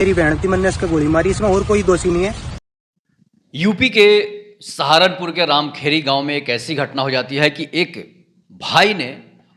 मेरी बहन थी, मैंने इसका गोली मारी, इसमें और कोई दोषी नहीं है। यूपी के सहारनपुर के रामखेरी गांव में एक ऐसी घटना हो जाती है कि एक भाई ने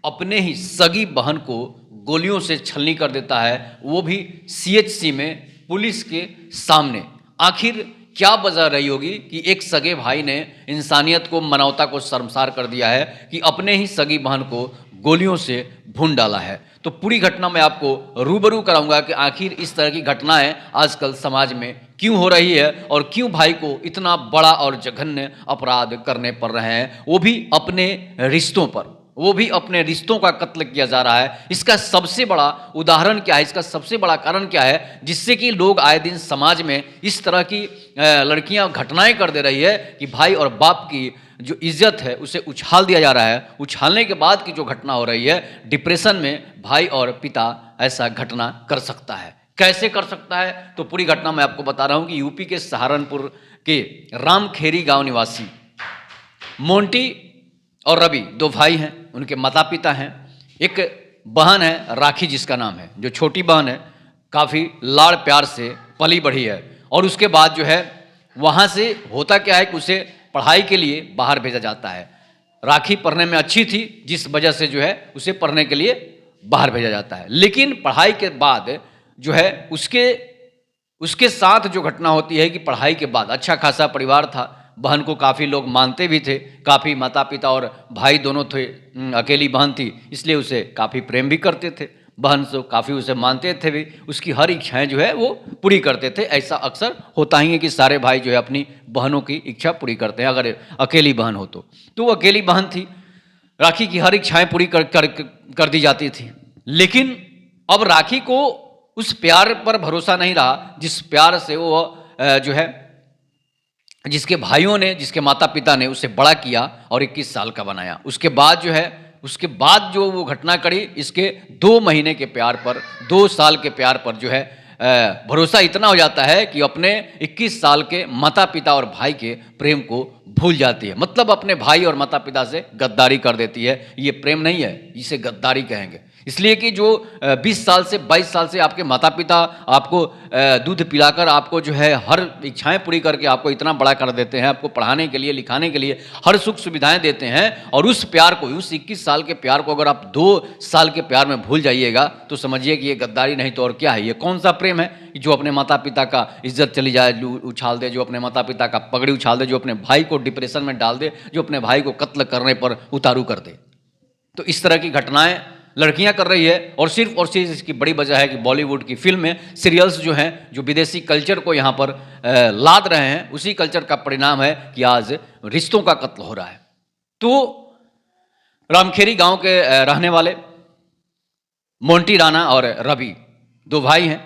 अपने ही सगी बहन को गोलियों से छलनी कर देता है, वो भी सीएचसी में पुलिस के सामने। आखिर क्या वजह रही होगी कि एक सगे भाई ने इंसानियत को, मानवता को शर्मसार कर दिया है कि अपने ही सगी बहन को गोलियों से भून डाला है। तो पूरी घटना मैं आपको रूबरू कराऊंगा कि आखिर इस तरह की घटनाएं आजकल समाज में क्यों हो रही है और क्यों भाई को इतना बड़ा और जघन्य अपराध करने पड़ रहे हैं, वो भी अपने रिश्तों पर, वो भी अपने रिश्तों का कत्ल किया जा रहा है। इसका सबसे बड़ा उदाहरण क्या है, इसका सबसे बड़ा कारण क्या है जिससे कि लोग आए दिन समाज में इस तरह की लड़कियां घटनाएं कर दे रही है कि भाई और बाप की जो इज्जत है उसे उछाल दिया जा रहा है। उछालने के बाद की जो घटना हो रही है, डिप्रेशन में भाई और पिता ऐसा घटना कर सकता है। कैसे कर सकता है, तो पूरी घटना मैं आपको बता रहा हूं कि यूपी के सहारनपुर के रामखेरी गांव निवासी मोंटी और रवि दो भाई हैं, उनके माता पिता हैं। एक बहन है राखी जिसका नाम है, जो छोटी बहन है, काफ़ी लाड़ प्यार से पली बढ़ी है। और उसके बाद जो है वहाँ से होता क्या है कि उसे पढ़ाई के लिए बाहर भेजा जाता है। राखी पढ़ने में अच्छी थी, जिस वजह से जो है उसे पढ़ने के लिए बाहर भेजा जाता है। लेकिन पढ़ाई के बाद जो है उसके साथ जो घटना होती है कि पढ़ाई के बाद अच्छा खासा परिवार था, बहन को काफ़ी लोग मानते भी थे, काफ़ी माता पिता और भाई दोनों थे, अकेली बहन थी इसलिए उसे काफ़ी प्रेम भी करते थे, बहन से काफ़ी उसे मानते थे भी, उसकी हर इच्छाएं जो है वो पूरी करते थे। ऐसा अक्सर होता ही है कि सारे भाई जो है अपनी बहनों की इच्छा पूरी करते हैं, अगर अकेली बहन हो तो वो अकेली बहन थी, राखी की हर इच्छाएं पूरी कर दी जाती थी। लेकिन अब राखी को उस प्यार पर भरोसा नहीं रहा जिस प्यार से वो जो है जिसके भाइयों ने, जिसके माता पिता ने उसे बड़ा किया और 21 साल का बनाया। उसके बाद जो वो घटना करी, इसके 2 महीने के प्यार पर, 2 साल के प्यार पर जो है भरोसा इतना हो जाता है कि अपने 21 साल के माता पिता और भाई के प्रेम को भूल जाती है। मतलब अपने भाई और माता पिता से गद्दारी कर देती है। ये प्रेम नहीं है, इसे गद्दारी कहेंगे। इसलिए कि जो 20 साल से 22 साल से आपके माता पिता आपको दूध पिलाकर, आपको जो है हर इच्छाएं पूरी करके आपको इतना बड़ा कर देते हैं, आपको पढ़ाने के लिए, लिखाने के लिए हर सुख सुविधाएं देते हैं, और उस प्यार को, उस 21 साल के प्यार को अगर आप 2 साल के प्यार में भूल जाइएगा तो समझिए कि ये गद्दारी नहीं तो और क्या है। ये कौन सा प्रेम है जो अपने माता पिता का इज्जत चली जाए, उछाल दे, जो अपने माता पिता का पगड़ी उछाल दे, जो अपने भाई को डिप्रेशन में डाल दे, जो अपने भाई को कत्ल करने पर उतारू कर दे। तो इस तरह की घटनाएं लड़कियां कर रही है, और सिर्फ इसकी बड़ी वजह है कि बॉलीवुड की फिल्में, सीरियल्स जो हैं, जो विदेशी कल्चर को यहाँ पर लाद रहे हैं, उसी कल्चर का परिणाम है कि आज रिश्तों का कत्ल हो रहा है। तो रामखेरी गांव के रहने वाले मोंटी राणा और रवि 2 भाई हैं,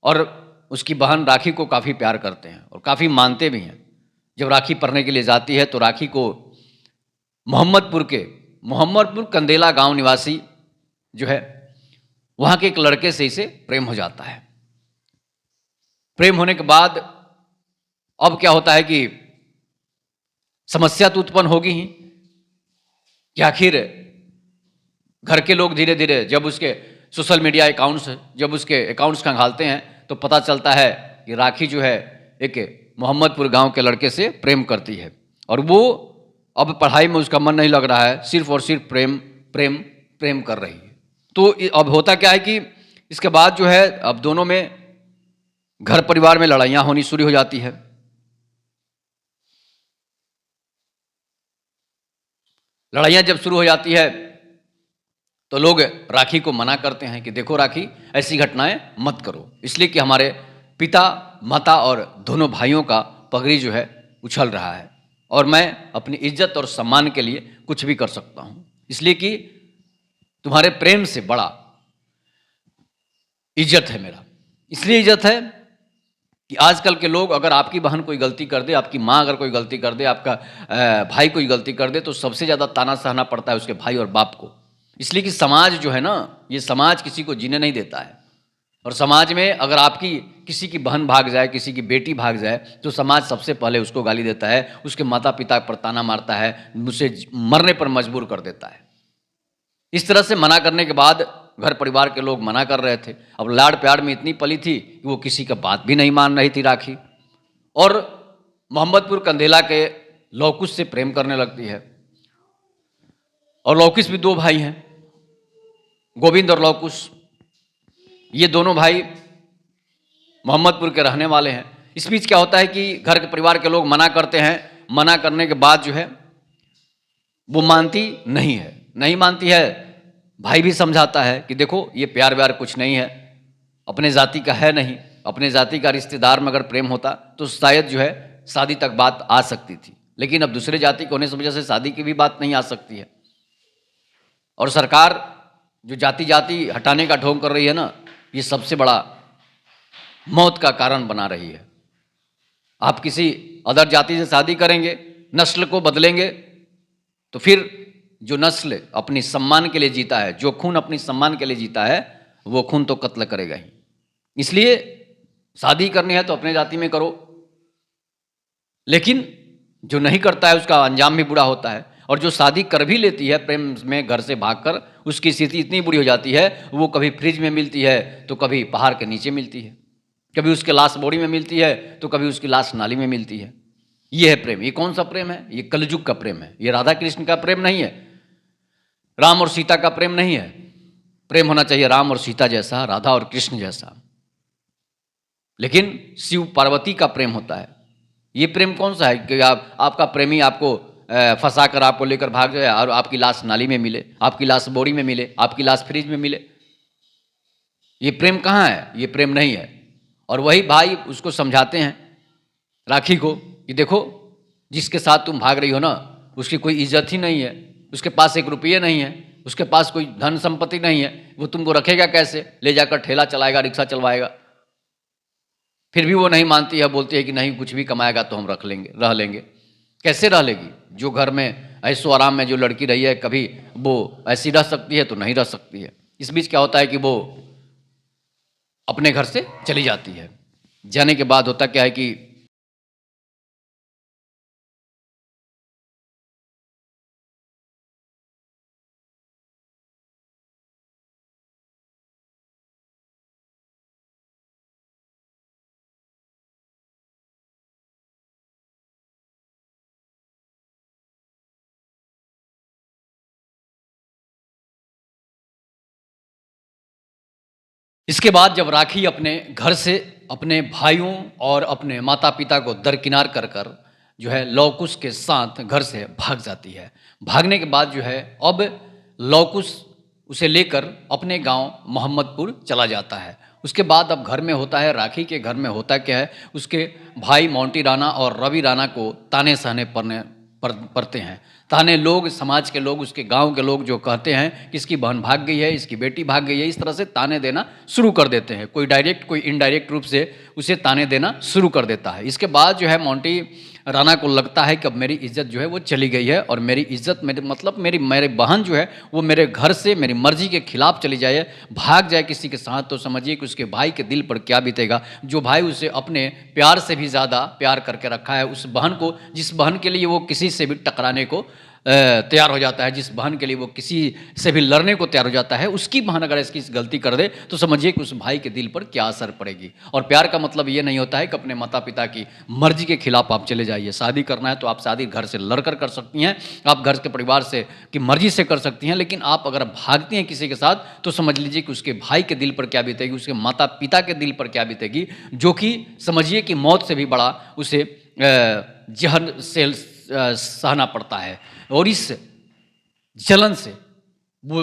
और उसकी बहन राखी को काफ़ी प्यार करते हैं और काफ़ी मानते भी हैं। जब राखी पढ़ने के लिए जाती है तो राखी को मोहम्मदपुर कंदेला गांव निवासी जो है वहां के एक लड़के से इसे प्रेम हो जाता है। प्रेम होने के बाद अब क्या होता है कि समस्या तो उत्पन्न होगी ही कि आखिर घर के लोग धीरे धीरे जब उसके सोशल मीडिया अकाउंट्स, जब उसके अकाउंट्स खंगालते हैं तो पता चलता है कि राखी जो है एक मोहम्मदपुर गांव के लड़के से प्रेम करती है, और वो अब पढ़ाई में उसका मन नहीं लग रहा है, सिर्फ और सिर्फ प्रेम कर रही है। तो अब होता क्या है कि इसके बाद जो है अब दोनों में घर परिवार में लड़ाइयाँ होनी शुरू हो जाती है। लड़ाइयाँ जब शुरू हो जाती है तो लोग राखी को मना करते हैं कि देखो राखी, ऐसी घटनाएं मत करो, इसलिए कि हमारे पिता, माता और दोनों भाइयों का पगड़ी जो है उछल रहा है, और मैं अपनी इज्जत और सम्मान के लिए कुछ भी कर सकता हूं, इसलिए कि तुम्हारे प्रेम से बड़ा इज्जत है मेरा। इसलिए इज्जत है कि आजकल के लोग, अगर आपकी बहन कोई गलती कर दे, आपकी माँ अगर कोई गलती कर दे, आपका भाई कोई गलती कर दे, तो सबसे ज़्यादा ताना सहना पड़ता है उसके भाई और बाप को। इसलिए कि समाज जो है ना, ये समाज किसी को जीने नहीं देता है, और समाज में अगर आपकी किसी की बहन भाग जाए, किसी की बेटी भाग जाए, तो समाज सबसे पहले उसको गाली देता है, उसके माता पिता पर ताना मारता है, उसे मरने पर मजबूर कर देता है। इस तरह से मना करने के बाद घर परिवार के लोग मना कर रहे थे। अब लाड़ प्यार में इतनी पली थी कि वो किसी का बात भी नहीं मान रही थी राखी, और मोहम्मदपुर कंधेला के लौकुश से प्रेम करने लगती है। और लौकुश भी दो भाई हैं, गोविंद और लौकुश। ये दोनों भाई मोहम्मदपुर के रहने वाले हैं। इस बीच क्या होता है कि घर के परिवार के लोग मना करते हैं। मना करने के बाद जो है वो मानती नहीं है, नहीं मानती है। भाई भी समझाता है कि देखो ये प्यार व्यार कुछ नहीं है, अपने जाति का है नहीं, अपने जाति का रिश्तेदार में अगर प्रेम होता तो शायद जो है शादी तक बात आ सकती थी, लेकिन अब दूसरे जाति के होने की वजह से शादी की भी बात नहीं आ सकती है। और सरकार जो जाति जाति हटाने का ढोंग कर रही है ना, ये सबसे बड़ा मौत का कारण बना रही है। आप किसी अदर जाति से शादी करेंगे, नस्ल को बदलेंगे, तो फिर जो नस्ल अपनी सम्मान के लिए जीता है, जो खून अपनी सम्मान के लिए जीता है, वो खून तो कत्ल करेगा ही। इसलिए शादी करनी है तो अपने जाति में करो, लेकिन जो नहीं करता है उसका अंजाम भी बुरा होता है। और जो शादी कर भी लेती है प्रेम में घर से भागकर, उसकी स्थिति इतनी बुरी हो जाती है, वो कभी फ्रिज में मिलती है तो कभी पहाड़ के नीचे मिलती है, कभी उसके लाश बोरी में मिलती है तो कभी उसकी लाश नाली में मिलती है। ये है प्रेम। ये कौन सा प्रेम है? ये कलयुग का प्रेम है। ये राधा कृष्ण का प्रेम नहीं है, राम और सीता का प्रेम नहीं है। प्रेम होना चाहिए राम और सीता जैसा, राधा और कृष्ण जैसा। लेकिन शिव पार्वती का प्रेम होता है। ये प्रेम कौन सा है कि आपका प्रेमी आपको फंसा कर आपको लेकर भाग जाए और आपकी लाश नाली में मिले, आपकी लाश बोरी में मिले, आपकी लाश फ्रिज में मिले? ये प्रेम कहाँ है? ये प्रेम नहीं है। और वही भाई उसको समझाते हैं राखी को कि देखो जिसके साथ तुम भाग रही हो ना, उसकी कोई इज्जत ही नहीं है, उसके पास एक रुपये नहीं है, उसके पास कोई धन संपत्ति नहीं है, वो तुमको रखेगा कैसे? ले जाकर ठेला चलाएगा, रिक्शा चलवाएगा। फिर भी वो नहीं मानती है, बोलती है कि नहीं कुछ भी कमाएगा तो हम रह लेंगे। कैसे रह लेगी? जो घर में ऐसो आराम में जो लड़की रही है, कभी वो ऐसी रह सकती है तो नहीं रह सकती है। इस बीच क्या होता है कि वो अपने घर से चली जाती है। जाने के बाद होता क्या है कि इसके बाद जब राखी अपने घर से अपने भाइयों और अपने माता पिता को दरकिनार कर कर जो है लौकुश के साथ घर से भाग जाती है। भागने के बाद जो है अब लौकुश उसे लेकर अपने गांव मोहम्मदपुर चला जाता है। उसके बाद अब घर में होता है, राखी के घर में होता क्या है, उसके भाई मोंटी राणा और रवि राणा को ताने सहने पड़ते हैं। ताने लोग, समाज के लोग, उसके गांव के लोग जो कहते हैं कि इसकी बहन भाग गई है, इसकी बेटी भाग गई है, इस तरह से ताने देना शुरू कर देते हैं। कोई डायरेक्ट कोई इनडायरेक्ट रूप से उसे ताने देना शुरू कर देता है। इसके बाद जो है मोंटी राणा को लगता है कि अब मेरी इज्जत जो है वो चली गई है, और मेरी इज्जत मेरी बहन जो है वो मेरे घर से मेरी मर्जी के खिलाफ चली जाए, भाग जाए किसी के साथ, तो समझिए कि उसके भाई के दिल पर क्या बीतेगा। जो भाई उसे अपने प्यार से भी ज़्यादा प्यार करके रखा है, उस बहन को, जिस बहन के लिए वो किसी से भी टकराने को तैयार हो जाता है, जिस बहन के लिए वो किसी से भी लड़ने को तैयार हो जाता है, उसकी बहन अगर इसकी गलती कर दे तो समझिए कि उस भाई के दिल पर क्या असर पड़ेगी। और प्यार का मतलब ये नहीं होता है कि अपने माता पिता की मर्जी के खिलाफ आप चले जाइए। शादी करना है तो आप शादी घर से लड़कर कर सकती हैं, आप घर के परिवार से की मर्जी से कर सकती हैं, लेकिन आप अगर भागती हैं किसी के साथ तो समझ लीजिए कि उसके भाई के दिल पर क्या बीतेगी, उसके माता पिता के दिल पर क्या बीतेगी, जो कि समझिए कि मौत से भी बड़ा उसे जहर से सहना पड़ता है। और इस जलन से, वो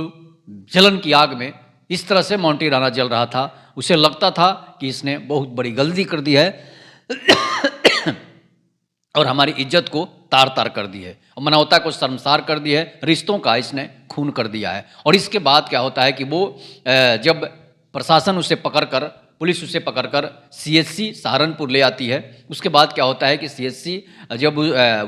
जलन की आग में इस तरह से मोंटी राणा जल रहा था। उसे लगता था कि इसने बहुत बड़ी गलती कर दी है और हमारी इज्जत को तार तार कर दी है, और मानवता को शर्मसार कर दी है, रिश्तों का इसने खून कर दिया है। और इसके बाद क्या होता है कि वो जब प्रशासन उसे पकड़कर, पुलिस उसे पकड़कर सीएचसी सहारनपुर ले आती है, उसके बाद क्या होता है कि सीएचसी जब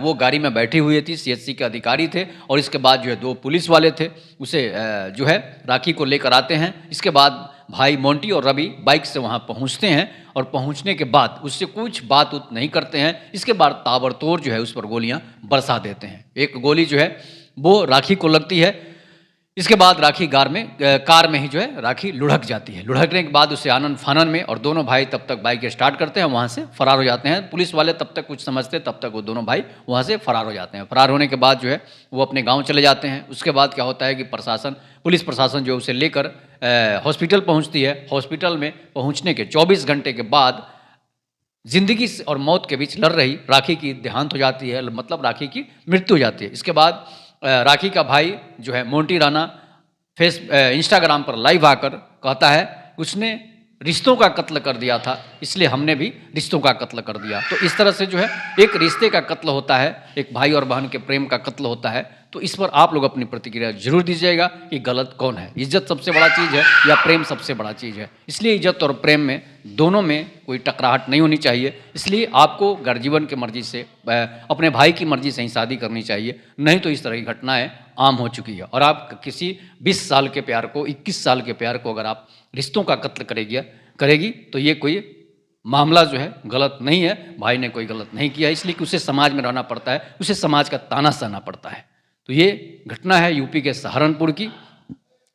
वो गाड़ी में बैठी हुई थी, सीएचसी के अधिकारी थे और इसके बाद जो है 2 पुलिस वाले थे, उसे जो है राखी को लेकर आते हैं। इसके बाद भाई मोंटी और रवि बाइक से वहाँ पहुँचते हैं, और पहुँचने के बाद उससे कुछ बात उत नहीं करते हैं। इसके बाद ताबड़तोड़ जो है उस पर गोलियाँ बरसा देते हैं। एक गोली जो है वो राखी को लगती है, इसके बाद राखी कार में ही जो है राखी लुढ़क जाती है। लुढ़कने के बाद उसे आनन फानन में, और दोनों भाई तब तक बाइक स्टार्ट करते हैं, वहाँ से फरार हो जाते हैं। पुलिस वाले तब तक कुछ समझते, तब तक वो दोनों भाई वहाँ से फरार हो जाते हैं। फरार होने के बाद जो है वो अपने गाँव चले जाते हैं। उसके बाद क्या होता है कि पुलिस प्रशासन जो उसे लेकर हॉस्पिटल पहुँचती है। हॉस्पिटल में पहुँचने के 24 घंटे के बाद जिंदगी और मौत के बीच लड़ रही राखी की देहांत हो जाती है, मतलब राखी की मृत्यु हो जाती है। इसके बाद राखी का भाई जो है मोंटी राणा इंस्टाग्राम पर लाइव आकर कहता है उसने रिश्तों का कत्ल कर दिया था, इसलिए हमने भी रिश्तों का कत्ल कर दिया। तो इस तरह से जो है एक रिश्ते का कत्ल होता है, एक भाई और बहन के प्रेम का कत्ल होता है। तो इस पर आप लोग अपनी प्रतिक्रिया जरूर दीजिएगा कि गलत कौन है, इज्जत सबसे बड़ा चीज़ है या प्रेम सबसे बड़ा चीज़ है। इसलिए इज्जत और प्रेम में दोनों में कोई टकराहट नहीं होनी चाहिए। इसलिए आपको गर्जीवन की मर्जी से, अपने भाई की मर्जी से ही शादी करनी चाहिए, नहीं तो इस तरह की घटनाएं आम हो चुकी है। और आप किसी 20 साल के प्यार को, 21 साल के प्यार को अगर आप रिश्तों का कत्ल करेगी तो ये कोई मामला जो है गलत नहीं है। भाई ने कोई गलत नहीं किया, इसलिए कि उसे समाज में रहना पड़ता है, उसे समाज का ताना सहना पड़ता है। तो ये घटना है यूपी के सहारनपुर की।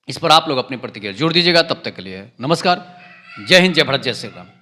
इस पर आप लोग अपनी प्रतिक्रिया जोड़ दीजिएगा। तब तक के लिए नमस्कार, जय हिंद, जय भारत, जय श्री राम।